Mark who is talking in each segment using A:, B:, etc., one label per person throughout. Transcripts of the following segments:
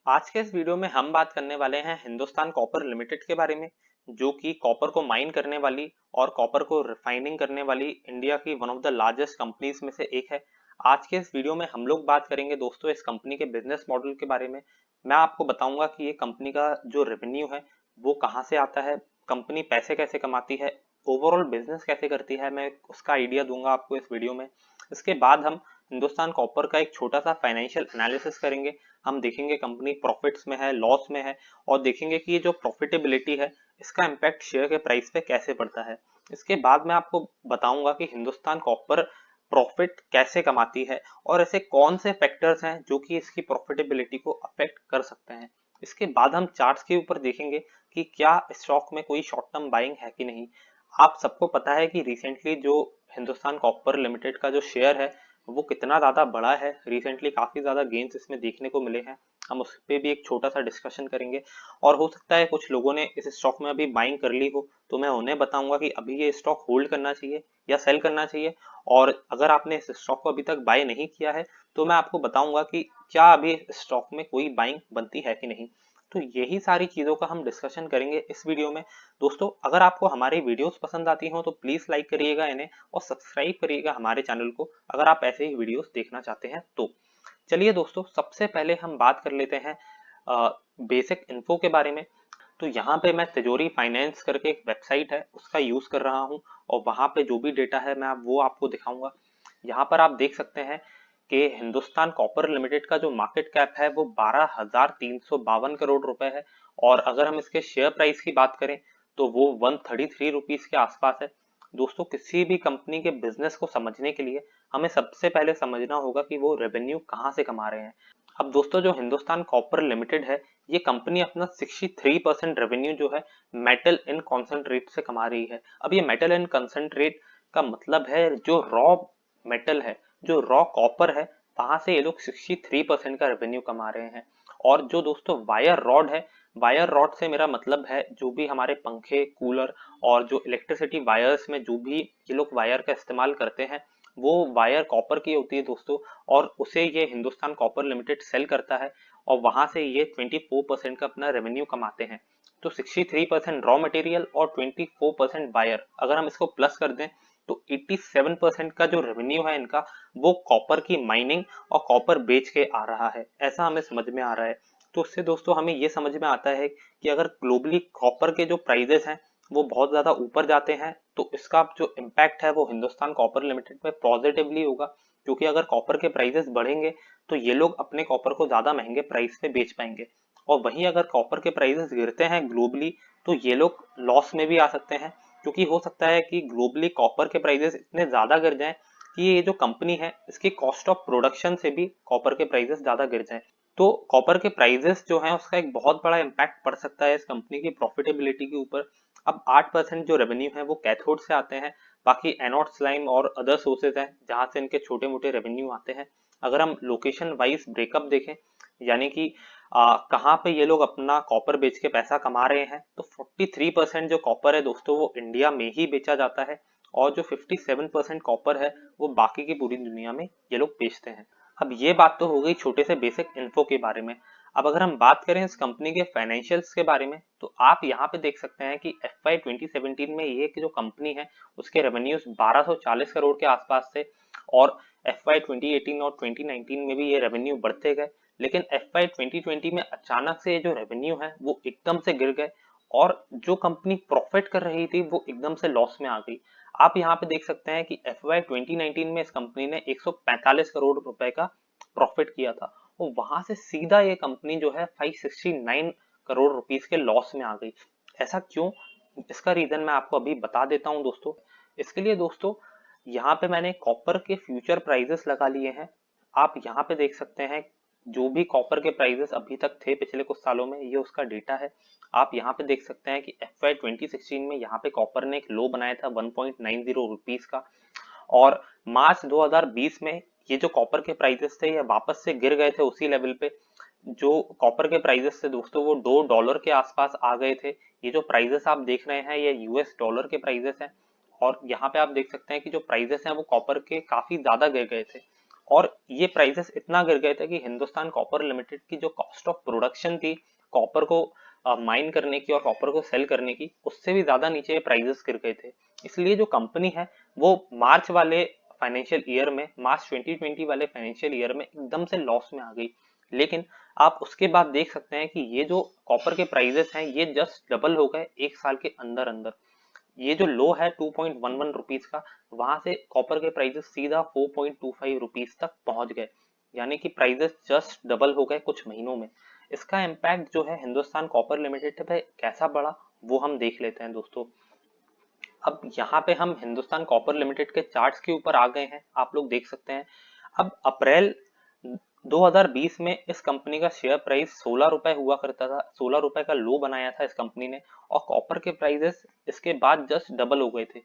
A: आज के इस वीडियो में हम बात करने वाले हैं हिंदुस्तान कॉपर लिमिटेड के बारे में, जो कि कॉपर को माइन करने वाली और कॉपर को रिफाइनिंग करने वाली इंडिया की one of the largest companies में से एक है। आज के इस वीडियो में हम लोग बात करेंगे दोस्तों इस कंपनी के बिजनेस मॉडल के बारे में। मैं आपको बताऊंगा कि ये कंपनी का जो रेवेन्यू है वो कहाँ से आता है, कंपनी पैसे कैसे कमाती है, ओवरऑल बिजनेस कैसे करती है, मैं उसका आइडिया दूंगा आपको इस वीडियो में। इसके बाद हम हिंदुस्तान कॉपर का एक छोटा सा फाइनेंशियल एनालिसिस करेंगे। हम देखेंगे कंपनी प्रॉफिट्स में है, लॉस में है, और देखेंगे कि ये जो प्रॉफिटेबिलिटी है इसका इम्पैक्ट शेयर के प्राइस पे कैसे पड़ता है। इसके बाद मैं आपको बताऊंगा कि हिंदुस्तान कॉपर प्रॉफिट कैसे कमाती है और ऐसे कौन से फैक्टर्स हैं जो कि इसकी प्रॉफिटेबिलिटी को अफेक्ट कर सकते हैं। इसके बाद हम चार्ट्स के ऊपर देखेंगे कि क्या स्टॉक में कोई शॉर्ट टर्म बाइंग है कि नहीं। आप सबको पता है कि रिसेंटली जो हिंदुस्तान कॉपर लिमिटेड का जो शेयर है वो कितना ज्यादा बड़ा है। रिसेंटली काफी ज्यादा गेन्स इसमें देखने को मिले हैं। हम उस पर भी एक छोटा सा डिस्कशन करेंगे। और हो सकता है कुछ लोगों ने इस स्टॉक में अभी बाइंग कर ली हो, तो मैं उन्हें बताऊंगा कि अभी ये स्टॉक होल्ड करना चाहिए या सेल करना चाहिए। और अगर आपने इस स्टॉक को अभी तक बाय नहीं किया है तो मैं आपको बताऊंगा कि क्या अभी स्टॉक में कोई बाइंग बनती है कि नहीं। तो यही सारी चीजों का हम डिस्कशन करेंगे इस वीडियो में। दोस्तों, अगर आपको हमारी वीडियोस पसंद आती हो तो प्लीज लाइक करिएगा इन्हें और सब्सक्राइब करिएगा हमारे चैनल को, अगर आप ऐसे ही वीडियोस देखना चाहते हैं तो। चलिए दोस्तों, सबसे पहले हम बात कर लेते हैं बेसिक इन्फो के बारे में। तो यहाँ पे मैं तिजोरी फाइनेंस करके एक वेबसाइट है उसका यूज कर रहा हूँ, और वहां पे जो भी डेटा है मैं वो आपको दिखाऊंगा। यहाँ पर आप देख सकते हैं कि हिंदुस्तान कॉपर लिमिटेड का जो मार्केट कैप है वो 12,352 करोड़ रुपए है। और अगर हम इसके शेयर प्राइस की बात करें तो वो 133 रुपीज के आसपास है। दोस्तों, किसी भी कंपनी के बिजनेस को समझने के लिए हमें सबसे पहले समझना होगा कि वो रेवेन्यू कहाँ से कमा रहे हैं। अब दोस्तों, जो हिंदुस्तान कॉपर लिमिटेड है ये कंपनी अपना 63% रेवेन्यू जो है मेटल इन कॉन्सेंट्रेट से कमा रही है। अब ये मेटल इन कॉन्सेंट्रेट का मतलब है जो रॉ मेटल है, जो रॉ कॉपर है, वहां से ये लोग 63% का रेवेन्यू कमा रहे हैं। और जो दोस्तों वायर रॉड है, वायर रॉड से मेरा मतलब है जो भी हमारे पंखे, कूलर और जो इलेक्ट्रिसिटी वायर्स में जो भी ये लोग वायर का इस्तेमाल करते हैं वो वायर कॉपर की होती है दोस्तों। और उसे ये हिंदुस्तान कॉपर लिमिटेड सेल करता है और वहां से ये 24% का अपना रेवेन्यू कमाते हैं। तो 63% रॉ मटेरियल और 24% वायर, अगर हम इसको प्लस कर दें तो 87% का जो रेवेन्यू है इनका वो कॉपर की माइनिंग और कॉपर बेच के आ रहा है, ऐसा हमें समझ में आ रहा है। तो उससे दोस्तों हमें ये समझ में आता है कि अगर ग्लोबली कॉपर के जो प्राइजेस हैं वो बहुत ज्यादा ऊपर जाते हैं तो इसका जो इम्पैक्ट है वो हिंदुस्तान कॉपर लिमिटेड पे पॉजिटिवली होगा। क्योंकि अगर कॉपर के प्राइजेस बढ़ेंगे तो ये लोग अपने कॉपर को ज्यादा महंगे प्राइस पे बेच पाएंगे। और वहीं अगर कॉपर के प्राइसेस गिरते हैं ग्लोबली तो ये लोग लॉस में भी आ सकते हैं। क्योंकि हो सकता है कि ग्लोबली कॉपर के प्राइसेस इतने ज्यादा गिर जाएं कि ये जो कंपनी है इसकी कॉस्ट ऑफ प्रोडक्शन से भी कॉपर के प्राइसेस ज्यादा गिर जाएं। तो कॉपर के प्राइसेस जो हैं उसका एक बहुत बड़ा इम्पैक्ट पड़ सकता है इस कंपनी की प्रॉफिटेबिलिटी के ऊपर। अब 8% जो रेवेन्यू है वो कैथोड से आते हैं, बाकी एनोड स्लाइम और अदर सोर्सेज हैं जहां से इनके छोटे मोटे रेवेन्यू आते हैं। अगर हम लोकेशन वाइज ब्रेकअप देखें, यानी कि कहाँ पे ये लोग अपना कॉपर बेच के पैसा कमा रहे हैं, तो 43% जो कॉपर है दोस्तों वो इंडिया में ही बेचा जाता है। और जो 57% कॉपर है वो बाकी की पूरी दुनिया में ये लोग बेचते हैं। अब ये बात तो हो गई छोटे से बेसिक इन्फो के बारे में। अब अगर हम बात करें इस कंपनी के फाइनेंशियल्स के बारे में तो आप यहाँ पे देख सकते हैं कि FY 2017 में ये जो कंपनी है उसके रेवेन्यूज 1240 करोड़ के आसपास थे। और FY 2018 और 2019 में भी ये रेवेन्यू बढ़ते गए। लेकिन FY 2020 में अचानक से ये जो रेवेन्यू है वो एकदम से गिर गए, और जो कंपनी प्रॉफिट कर रही थी वो एकदम से लॉस में आ गई। आप यहाँ पे देख सकते हैं कि FY 2019 में इस कंपनी ने 145 करोड़ रुपए का प्रॉफिट किया था, और वहां से सीधा ये कंपनी जो है 569 करोड़ रुपीस के लॉस में आ गई। ऐसा क्यों? इसका रीजन मैं आपको अभी बता देता हूँ दोस्तों। इसके लिए दोस्तों यहाँ पे मैंने कॉपर के फ्यूचर प्राइजेस लगा लिए हैं। आप यहाँ पे देख सकते हैं जो भी कॉपर के प्राइजेस अभी तक थे पिछले कुछ सालों में, ये उसका डेटा है। आप यहाँ पे देख सकते हैं कि FY 2016 में यहाँ पे कॉपर ने एक लो बनाया था 1.90 रुपीस का। और मार्च 2020 में ये जो कॉपर के प्राइजेस थे ये वापस से गिर गए थे उसी लेवल पे। जो कॉपर के प्राइजेस थे दोस्तों वो $2 के आसपास आ गए थे। ये जो प्राइजेस आप देख रहे हैं ये US डॉलर के प्राइजेस हैं। और यहाँ पे आप देख सकते हैं कि जो प्राइजेस हैं वो कॉपर के काफी ज्यादा गिर गए थे। और ये प्राइसेस इतना गिर गए थे कि हिंदुस्तान कॉपर लिमिटेड की जो कॉस्ट ऑफ प्रोडक्शन थी कॉपर को माइन करने की और कॉपर को सेल करने की, उससे भी ज्यादा नीचे प्राइसेस गिर गए थे। इसलिए जो कंपनी है वो मार्च वाले फाइनेंशियल ईयर में, मार्च 2020 वाले फाइनेंशियल ईयर में एकदम से लॉस में आ गई। लेकिन आप उसके बाद देख सकते हैं कि ये जो कॉपर के प्राइसेस हैं ये जस्ट डबल हो गए एक साल के अंदर अंदर। ये जो लो है 2.11 रुपीज का, वहां से कॉपर के प्राइसेस सीधा 4.25 रुपीज तक पहुंच गए, यानी कि प्राइसेस जस्ट डबल हो गए कुछ महीनों में। इसका इम्पैक्ट जो है हिंदुस्तान कॉपर लिमिटेड पे कैसा पड़ा वो हम देख लेते हैं दोस्तों। अब यहाँ पे हम हिंदुस्तान कॉपर लिमिटेड के चार्ट्स के ऊपर आ गए हैं, आप लोग देख सकते हैं। अब अप्रैल 2020 में इस कंपनी का शेयर प्राइस 16 रुपए हुआ करता था, 16 रुपए का लो बनाया था इस कंपनी ने, और कॉपर के प्राइसेस इसके बाद जस्ट डबल हो गए थे।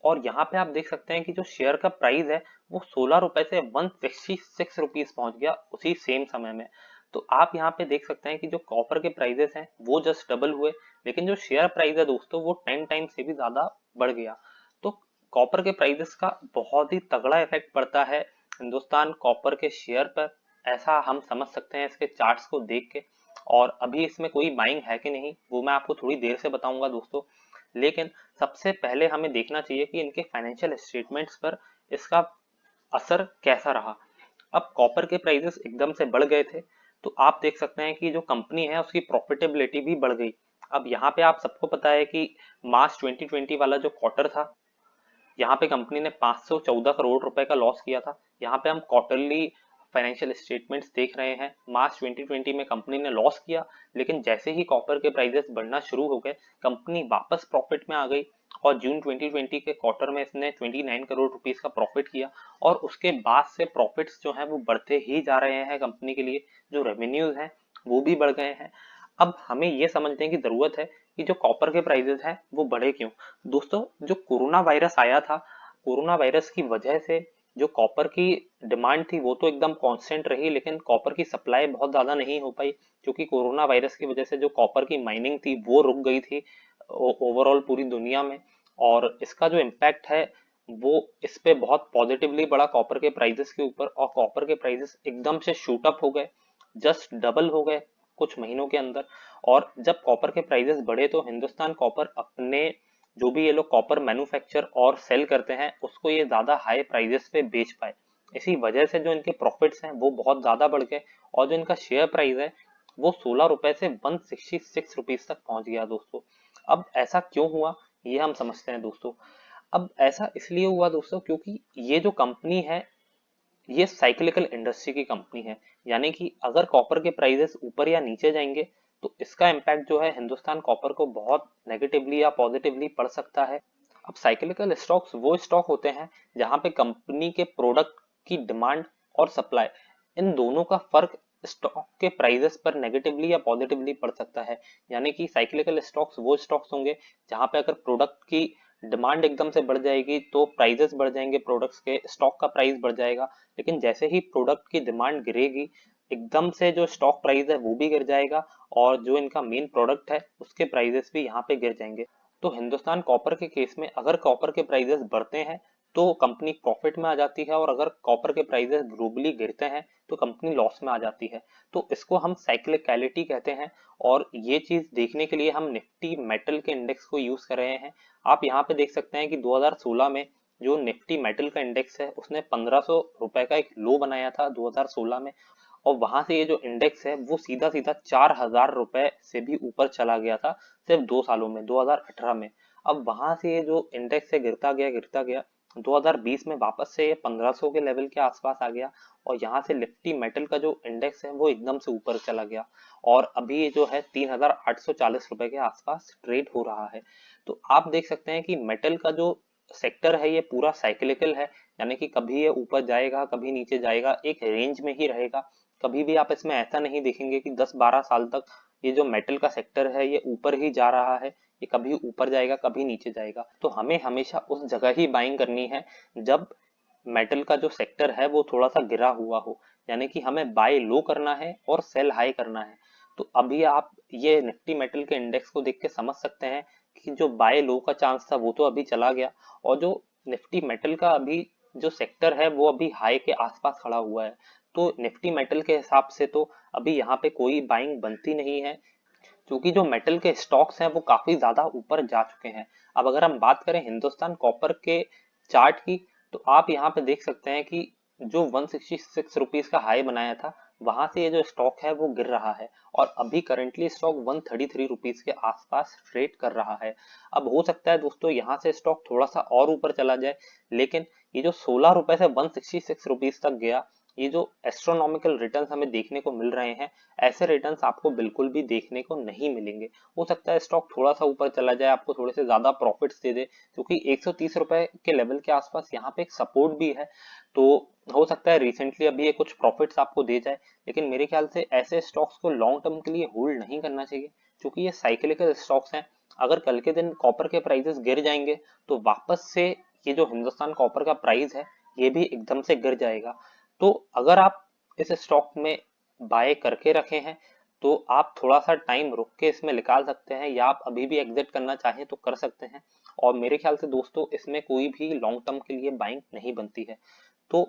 A: और यहाँ पे आप देख सकते हैं कि जो शेयर का प्राइस है वो 16 रुपए से 166 रुपीज पहुंच गया उसी सेम समय में। तो आप यहाँ पे देख सकते हैं कि जो कॉपर के प्राइसेस हैं वो जस्ट डबल हुए, लेकिन जो शेयर प्राइस है दोस्तों वो 10 टाइम से भी ज्यादा बढ़ गया। तो कॉपर के प्राइसेस का बहुत ही तगड़ा इफेक्ट पड़ता है हिंदुस्तान कॉपर के शेयर पर, ऐसा हम समझ सकते हैं इसके चार्ट्स को देख के। और अभी इसमें कोई बाइंग है कि नहीं वो मैं आपको थोड़ी देर से बताऊंगा दोस्तों, लेकिन सबसे पहले हमें देखना चाहिए कि इनके फाइनेंशियल स्टेटमेंट्स पर इसका असर कैसा रहा। अब कॉपर के प्राइसेस एकदम से बढ़ गए थे, तो आप देख सकते हैं कि जो कंपनी है उसकी प्रॉफिटेबिलिटी भी बढ़ गई। अब यहाँ पे आप सबको पता है कि मार्च 2020 वाला जो क्वार्टर था, यहाँ पे कंपनी ने 514 करोड़ रुपए का लॉस किया था। यहाँ पे हम क्वार्टरली फाइनेंशियल स्टेटमेंट्स देख रहे हैं, मार्च 2020 में कंपनी ने लॉस किया, लेकिन जैसे ही कॉपर के प्राइसेस बढ़ना शुरू हो गए कंपनी वापस प्रॉफिट में आ गई, और जून 2020 के क्वार्टर में इसने 29 करोड़ रुपीस का प्रॉफिट किया। और उसके बाद से प्रॉफिट्स जो हैं वो बढ़ते ही जा रहे हैं कंपनी के लिए, जो रेवेन्यूज हैं वो भी बढ़ गए हैं। अब हमें ये समझने की जरूरत है कि जो कॉपर के प्राइसेस हैं वो बढ़े क्यों। दोस्तों जो कोरोना वायरस आया था, कोरोना वायरस की वजह से जो कॉपर की डिमांड थी वो तो एकदम कांस्टेंट रही, लेकिन कॉपर की सप्लाई बहुत ज्यादा नहीं हो पाई, क्योंकि कोरोना वायरस की वजह से जो कॉपर की माइनिंग थी वो रुक गई थी ओवरऑल पूरी दुनिया में। और इसका जो इम्पैक्ट है वो इस पे बहुत पॉजिटिवली पड़ा कॉपर के प्राइसेस के ऊपर, और कॉपर के प्राइसेस एकदम से शूट अप हो गए, जस्ट डबल हो गए कुछ महीनों के अंदर। और जब कॉपर के प्राइसेस बढ़े तो हिंदुस्तान कॉपर अपने जो भी ये लोग कॉपर मैन्युफैक्चर और सेल करते हैं उसको ये ज्यादा हाई प्राइसेस पे बेच पाए। इसी वजह से जो इनके प्रॉफिट्स हैं वो बहुत ज्यादा बढ़ गए, और जो इनका शेयर प्राइस है वो 16 रुपए से 166 रुपीज तक पहुंच गया दोस्तों। अब ऐसा क्यों हुआ ये हम समझते हैं दोस्तों। अब ऐसा इसलिए हुआ दोस्तों क्योंकि ये जो कंपनी है ये साइक्लिकल इंडस्ट्री की कंपनी है, यानी कि अगर कॉपर के प्राइसेस ऊपर या नीचे जाएंगे तो इसका इम्पैक्ट जो है हिंदुस्तान कॉपर को बहुत नेगेटिवली या पॉजिटिवली पड़ सकता है। अब साइक्लिकल स्टॉक्स वो स्टॉक होते हैं जहां पे कंपनी के प्रोडक्ट की डिमांड और सप्लाई, इन दोनों का फर्क स्टॉक के प्राइसेस पर नेगेटिवली या पॉजिटिवली पड़ सकता है। यानी कि साइक्लिकल स्टॉक्स वो स्टॉक्स होंगे जहां पे अगर प्रोडक्ट की डिमांड एकदम से बढ़ जाएगी तो प्राइसेस बढ़ जाएंगे, प्रोडक्ट्स के स्टॉक का प्राइस बढ़ जाएगा। लेकिन जैसे ही प्रोडक्ट की डिमांड गिरेगी एकदम से जो स्टॉक प्राइस है वो भी गिर जाएगा, और जो इनका मेन प्रोडक्ट है उसके प्राइसेस भी यहाँ पे गिर जाएंगे। तो हिंदुस्तान कॉपर के केस में अगर कॉपर के प्राइसेस बढ़ते हैं तो कंपनी प्रॉफिट में आ जाती है, और अगर कॉपर के प्राइसेस ग्लोबली गिरते हैं तो कंपनी लॉस में आ जाती है। तो इसको हम साइक्लिकलिटी कहते हैं, और ये चीज देखने के लिए हम निफ्टी मेटल के इंडेक्स को यूज कर रहे हैं। आप यहाँ पे देख सकते हैं कि 2016 में जो निफ्टी मेटल का इंडेक्स है उसने 1500 रुपए का एक लो बनाया था 2016 में, और वहां से ये जो इंडेक्स है वो सीधा सीधा 4000 रुपए से भी ऊपर चला गया था सिर्फ 2 सालों में, 2018 में। अब वहां से ये जो इंडेक्स है गिरता गया 2020 में वापस से ये 1500 के लेवल के आसपास आ गया, और यहाँ से निफ्टी मेटल का जो इंडेक्स है वो एकदम से ऊपर चला गया, और अभी ये जो है 3840 रुपए के आसपास ट्रेड हो रहा है। तो आप देख सकते हैं कि मेटल का जो सेक्टर है ये पूरा साइक्लिकल है, यानी कि कभी ये ऊपर जाएगा कभी नीचे जाएगा, एक रेंज में ही रहेगा। कभी भी आप इसमें ऐसा नहीं देखेंगे कि 10-12 साल तक ये जो मेटल का सेक्टर है ये ऊपर ही जा रहा है, ये कभी ऊपर जाएगा कभी नीचे जाएगा। तो हमें हमेशा उस जगह ही बाइंग करनी है जब मेटल का जो सेक्टर है वो थोड़ा सा गिरा हुआ हो, यानी कि हमें बाय लो करना है और सेल हाई करना है। तो अभी आप ये निफ्टी मेटल के इंडेक्स को देख के समझ सकते हैं कि जो बाय लो का चांस था वो तो अभी चला गया, और जो निफ्टी मेटल का अभी जो सेक्टर है वो अभी हाई के आसपास खड़ा हुआ है। तो निफ्टी मेटल के हिसाब से तो अभी यहाँ पे कोई बाइंग बनती नहीं है, क्योंकि जो मेटल के स्टॉक्स हैं वो काफी ज्यादा ऊपर जा चुके हैं। अब अगर हम बात करें हिंदुस्तान कॉपर के चार्ट की, तो आप यहाँ पे देख सकते हैं कि जो 166 रुपीज का हाई बनाया था, वहां से ये जो स्टॉक है वो गिर रहा है और अभी करंटली स्टॉक 133 रुपीज के आसपास ट्रेड कर रहा है। अब हो सकता है दोस्तों यहाँ से स्टॉक थोड़ा सा और ऊपर चला जाए, लेकिन ये जो 16 रुपए से 166 रुपीज तक गया, ये जो एस्ट्रोनॉमिकल रिटर्न्स हमें देखने को मिल रहे हैं, ऐसे रिटर्न्स आपको बिल्कुल भी देखने को नहीं मिलेंगे। हो सकता है स्टॉक थोड़ा सा ऊपर चला जाए, आपको थोड़े से ज्यादा प्रॉफिट्स दे दे, क्योंकि 130 रुपए के लेवल के आसपास यहाँ पे एक सपोर्ट भी है। तो हो सकता है रिसेंटली अभी ये कुछ प्रॉफिट्स आपको दे जाए, लेकिन मेरे ख्याल से ऐसे स्टॉक्स को लॉन्ग टर्म के लिए होल्ड नहीं करना चाहिए, क्योंकि ये साइक्लिकल स्टॉक्स हैं। अगर कल के दिन कॉपर के प्राइसेस गिर जाएंगे तो वापस से ये जो हिंदुस्तान कॉपर का प्राइस है ये भी एकदम से गिर जाएगा। तो अगर आप इस स्टॉक में बाय करके रखे हैं तो आप थोड़ा सा टाइम रुक के इसमें निकाल सकते हैं, या आप अभी भी एग्जिट करना चाहें तो कर सकते हैं। और मेरे ख्याल से दोस्तों इसमें कोई भी लॉन्ग टर्म के लिए बाइंग नहीं बनती है। तो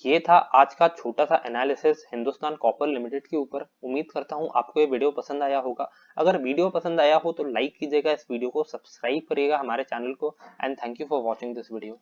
A: ये था आज का छोटा सा एनालिसिस हिंदुस्तान कॉपर लिमिटेड के ऊपर। उम्मीद करता हूँ आपको ये वीडियो पसंद आया होगा। अगर वीडियो पसंद आया हो तो लाइक कीजिएगा, इस वीडियो को सब्सक्राइब करिएगा हमारे चैनल को, and thank you for watching this video.